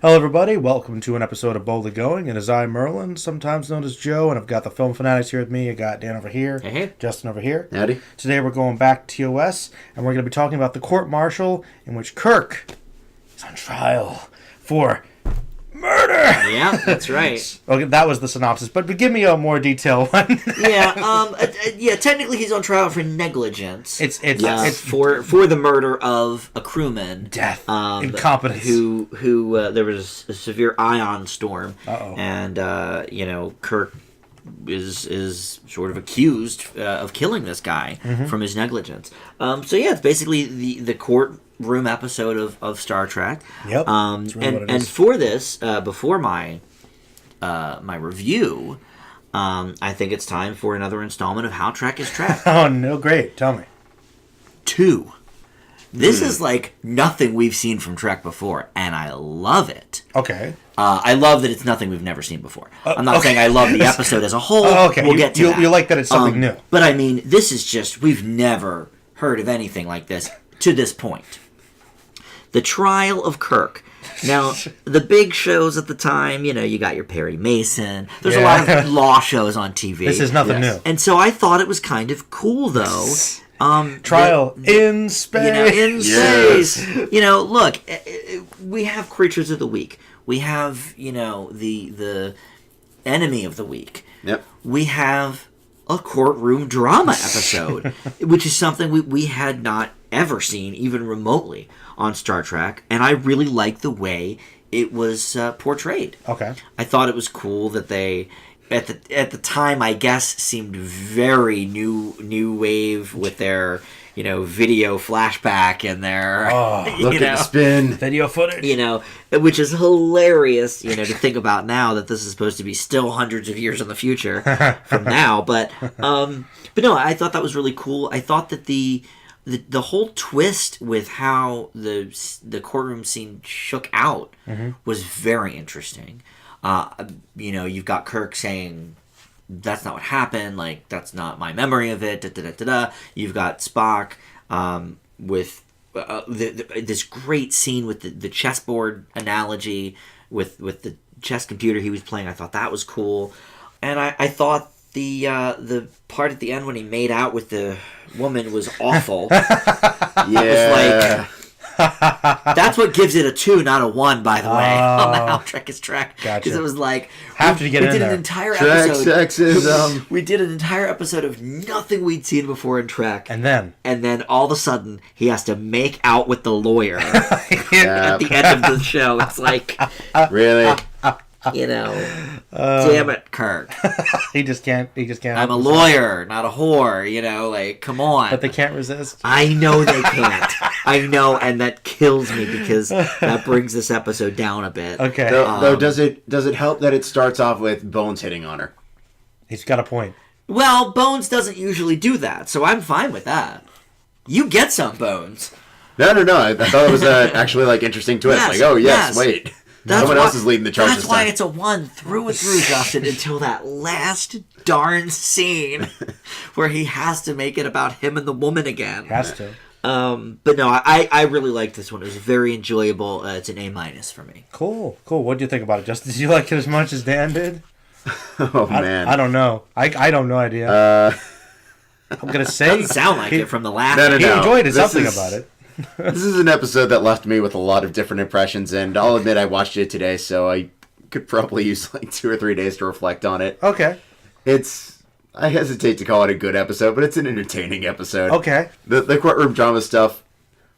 Hello, everybody. Welcome to an episode of Boldly Going. It is I, Merlin, sometimes known as Joe, and I've got the Film Fanatics here with me. I got Dan over here. Hey. Justin over here. Howdy. Today we're going back to TOS, and we're going to be talking about the court-martial in which Kirk is on trial for murder. Yeah, that's right. Okay, that was the synopsis, but give me a more detailed one. Yeah, technically he's on trial for negligence. It's for the murder of a crewman. Death. Incompetence. Who there was a severe ion storm. Uh-oh. And Kirk is sort of accused of killing this guy from his negligence. It's basically the courtroom episode of Star Trek. Yep. And for this, before my review, I think it's time for another installment of How Trek is Trek. Oh no! Great. Tell me. 2. This is like nothing we've seen from Trek before, and I love it. Okay. I love that it's nothing we've never seen before. I'm not saying I love the episode as a whole. Okay. We'll get to that. You like that it's something new. But I mean, this is just, we've never heard of anything like this to this point. The Trial of Kirk. Now, the big shows at the time, you got your Perry Mason. There's a lot of law shows on TV. This is nothing new. And so I thought it was kind of cool, though. Trial in space. In space. Look, we have Creatures of the Week. We have, the Enemy of the Week. Yep. We have a courtroom drama episode, which is something we had not ever seen, even remotely, on Star Trek. And I really liked the way it was portrayed. Okay. I thought it was cool that they, at the time, I guess, seemed very new wave with their, video flashback and their, look at the spin. Video footage. Which is hilarious, to think about now that this is supposed to be still hundreds of years in the future from now. But no, I thought that was really cool. I thought that the whole twist with how the courtroom scene shook out was very interesting. You've got Kirk saying, that's not what happened, like, that's not my memory of it, da-da-da-da-da. You've got Spock with this great scene with the chessboard analogy, with the chess computer he was playing. I thought that was cool. And I thought the part at the end when he made out with the woman was awful. Yeah. It was like... That's what gives it a 2, not a 1, by the way, on the How Trek is Trek. Gotcha. Because it was like, we did an there. entire Trek episode. sexism. We did an entire episode of nothing we'd seen before in Trek. And then all of a sudden, he has to make out with the lawyer at the end of the show. It's like, really? Damn it, Kirk. he just can't. I'm a lawyer, not a whore, like, come on. But they can't resist. I know they can't. I know, and that kills me because that brings this episode down a bit. Okay. Though, does it help that it starts off with Bones hitting on her? He's got a point. Well, Bones doesn't usually do that, so I'm fine with that. You get some, Bones. No. I thought it was actually like interesting twist. Yes, like, oh yes. yes, wait. Someone else is leading the charge That's this why time. it's a 1 through and through, Justin, until that last darn scene where he has to make it about him and the woman again. Has to. But no, I really liked this one. It was very enjoyable. It's an A- for me. Cool. What do you think about it, Justin? Did you like it as much as Dan did? Oh man, I don't know. I don't know idea. I'm gonna say Doesn't sound like it from the last. No. he enjoyed it. Something about it. This is an episode that left me with a lot of different impressions, and I'll admit I watched it today, so I could probably use like 2 or 3 days to reflect on it. Okay. I hesitate to call it a good episode, but it's an entertaining episode. Okay. The courtroom drama stuff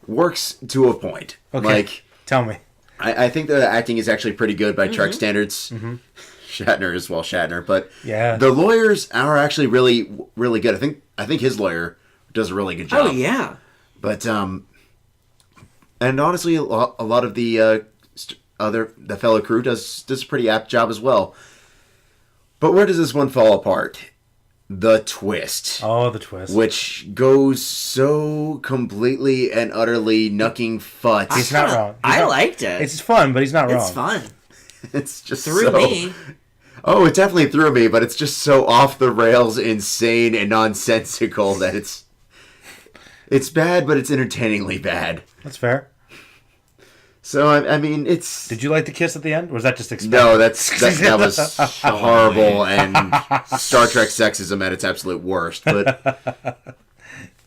works to a point. Okay. Like, tell me. I think the acting is actually pretty good by Trek standards. Shatner is Shatner, but yeah, the lawyers are actually really, really good. I think his lawyer does a really good job. Oh yeah. But and honestly, a lot of the the fellow crew does a pretty apt job as well. But where does this one fall apart? The twist. Oh, the twist. Which goes so completely and utterly knucking futz. He's not wrong. I liked it. It's fun, but he's not wrong. It's fun. It's just Threw me. Oh, it definitely threw me, but it's just so off the rails, insane, and nonsensical that it's bad, but it's entertainingly bad. That's fair. So I mean, it's Did you like the kiss at the end? Or was that just expected? no, that was horrible and Star Trek sexism at its absolute worst. But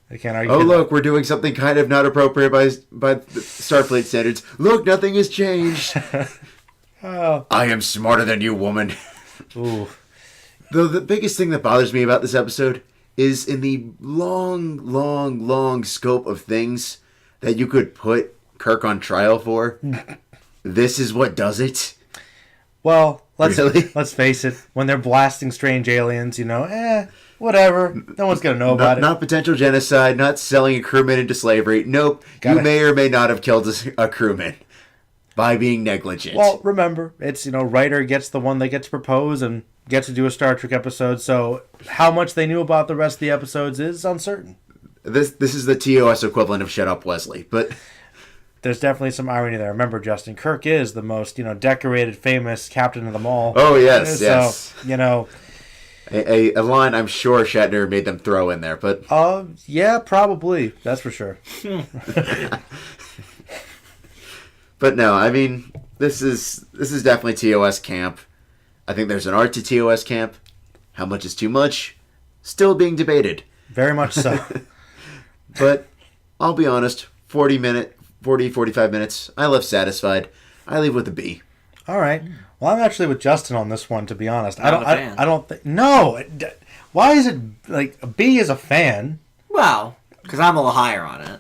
I can't argue. oh that. look, we're doing something kind of not appropriate by Starfleet standards. Look, nothing has changed. Oh. I am smarter than you, woman. Ooh. Though the biggest thing that bothers me about this episode is in the long scope of things that you could put Kirk on trial for. This is what does it. Well, Really? let's face it. When they're blasting strange aliens, whatever. No one's gonna know about it. Not potential genocide, not selling a crewman into slavery. Nope. You may or may not have killed a crewman by being negligent. Well, remember, it's writer gets the one that gets proposed and gets to do a Star Trek episode. So how much they knew about the rest of the episodes is uncertain. This is the TOS equivalent of Shut Up, Wesley. But There's definitely some irony there. Remember, Justin, Kirk is the most decorated, famous captain of them all. oh yes, So yes. you A line I'm sure Shatner made them throw in there, but yeah, probably. That's for sure. but no, I mean this is definitely TOS camp. I think there's an art to TOS camp. How much is too much? Still being debated. Very much so. But I'll be honest, 45 minutes, I left satisfied. I leave with a B. All right. Well, I'm actually with Justin on this one, to be honest. Not a fan. I don't think. No. Why is it like a B is a fan? Well, because I'm a little higher on it,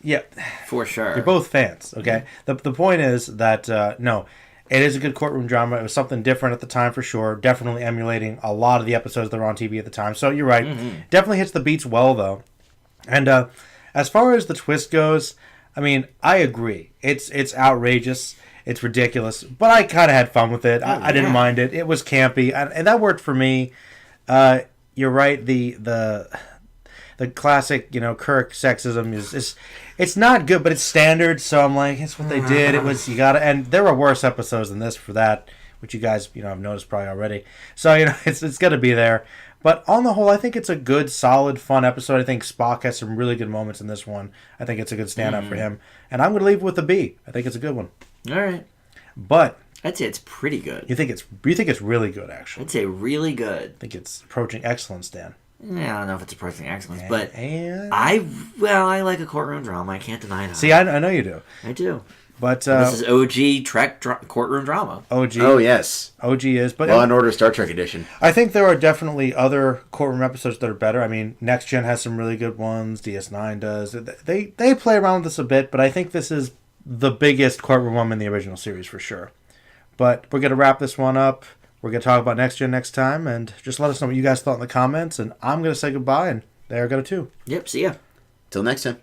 Yeah. for sure. You're both fans, okay? The point is that, no, it is a good courtroom drama. It was something different at the time for sure. Definitely emulating a lot of the episodes that were on TV at the time. So you're right. Definitely hits the beats well, though. And as far as the twist goes, I mean, I agree. It's outrageous. It's ridiculous. But I kind of had fun with it. I didn't mind it. It was campy. And that worked for me. You're right. The classic, Kirk sexism is it's not good, but it's standard. So I'm like, it's what they did. It was, and there were worse episodes than this for that, which you guys, have noticed probably already. So, it's going to be there. But on the whole, I think it's a good, solid, fun episode. I think Spock has some really good moments in this one. I think it's a good standout for him. And I'm going to leave it with a B. I think it's a good one. All right. But I'd say it's pretty good. you think it's really good, actually. I'd say really good. I think it's approaching excellence, Dan. Yeah, I don't know if it's approaching excellence, but And I like a courtroom drama. I can't deny that. see, I know you do. I do. But This is OG Trek courtroom drama. OG. Oh yes. OG is. But Law and Order Star Trek edition. I think there are definitely other courtroom episodes that are better. I mean, Next Gen has some really good ones. DS9 does. They play around with this a bit, but I think this is the biggest courtroom one in the original series for sure. But we're going to wrap this one up. We're going to talk about Next Gen next time, and just let us know what you guys thought in the comments, and I'm going to say goodbye, and they are going to too. Yep, see ya. Till next time.